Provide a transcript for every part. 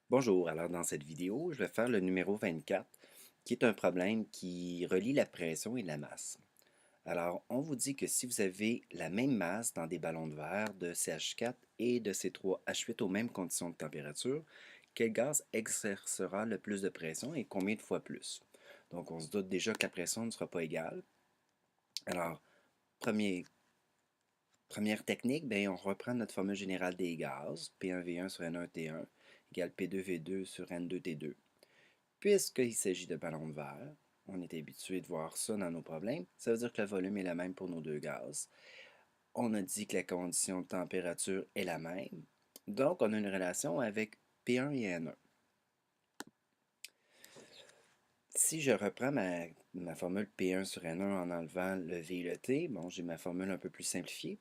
Bonjour, alors dans cette vidéo, je vais faire le numéro 24, qui est un problème qui relie la pression et la masse. Alors, on vous dit que si vous avez la même masse dans des ballons de verre de CH4 et de C3H8 aux mêmes conditions de température, quel gaz exercera le plus de pression et combien de fois plus? Donc, on se doute déjà que la pression ne sera pas égale. Alors, premier- première technique, bien, on reprend notre formule générale des gaz, P1V1 sur N1T1 égale P2V2 sur N2T2. Puisqu'il s'agit de ballons de verre, on est habitué de voir ça dans nos problèmes, ça veut dire que le volume est le même pour nos deux gaz. On a dit que la condition de température est la même, donc on a une relation avec P1 et N1. Si je reprends ma formule P1 sur N1 en enlevant le V et le T, bon, j'ai ma formule un peu plus simplifiée.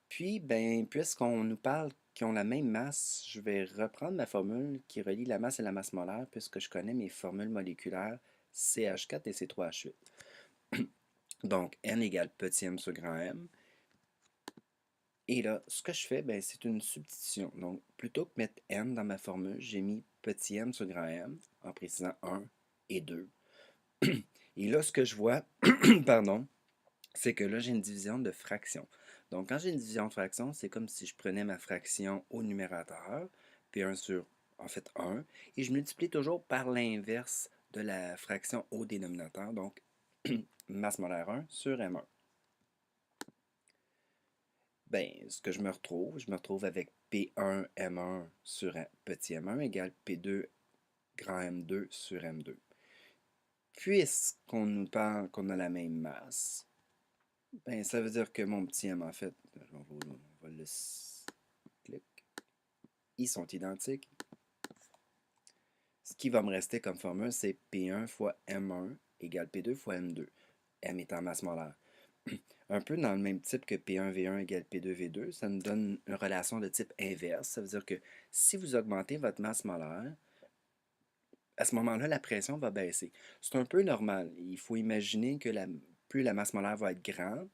Puis, ben, puisqu'on nous parle qu'ils ont la même masse, je vais reprendre ma formule qui relie la masse et la masse molaire, puisque je connais mes formules moléculaires CH4 et C3H8. Donc, N égale petit m sur grand M. Et là, ce que je fais, ben, c'est une substitution. Donc, plutôt que mettre N dans ma formule, j'ai mis petit m sur grand M en précisant 1 et 2. Et là, ce que je vois, pardon, c'est que là, j'ai une division de fraction. Donc, quand j'ai une division de fraction, c'est comme si je prenais ma fraction au numérateur, puis 1 sur, en fait, 1, et je multiplie toujours par l'inverse de la fraction au dénominateur, donc masse molaire 1 sur M1. Ben, ce que je me retrouve avec P1 M1 sur petit m1 égale P2 grand M2 sur M2. Puisqu'on nous parle qu'on a la même masse, ben, ça veut dire que mon petit m, en fait, on va le clic, ils sont identiques. Ce qui va me rester comme formule, c'est P1 fois M1 égale P2 fois M2, M étant masse molaire. Un peu dans le même type que P1V1 égale P2V2, ça nous donne une relation de type inverse. Ça veut dire que si vous augmentez votre masse molaire, à ce moment-là, la pression va baisser. C'est un peu normal. Il faut imaginer que plus la masse molaire va être grande,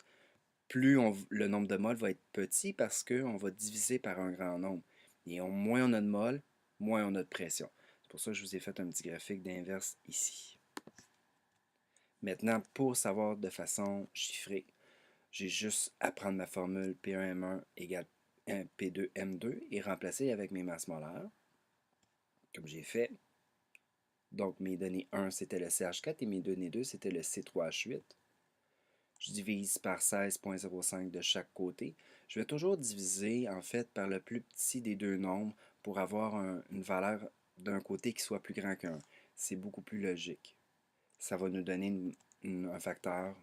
plus le nombre de moles va être petit parce qu'on va diviser par un grand nombre. Et moins on a de moles, moins on a de pression. C'est pour ça que je vous ai fait un petit graphique d'inverse ici. Maintenant, pour savoir de façon chiffrée, j'ai juste à prendre ma formule P1M1 égale P2M2 et remplacer avec mes masses molaires, comme j'ai fait. Donc, mes données 1, c'était le CH4 et mes données 2, c'était le C3H8. Je divise par 16,05 de chaque côté. Je vais toujours diviser, en fait, par le plus petit des deux nombres pour avoir une valeur d'un côté qui soit plus grand qu'un. C'est beaucoup plus logique. Ça va nous donner un facteur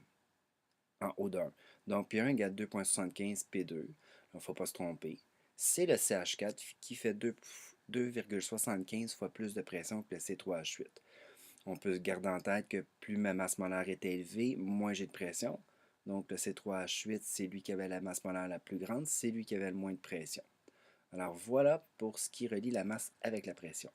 en haut d'un. Donc, P1 égale 2,75 P2. Il ne faut pas se tromper. C'est le CH4 qui fait 2,75 fois plus de pression que le C3H8. On peut se garder en tête que plus ma masse molaire est élevée, moins j'ai de pression. Donc, le C3H8, c'est lui qui avait la masse molaire la plus grande, c'est lui qui avait le moins de pression. Alors, voilà pour ce qui relie la masse avec la pression.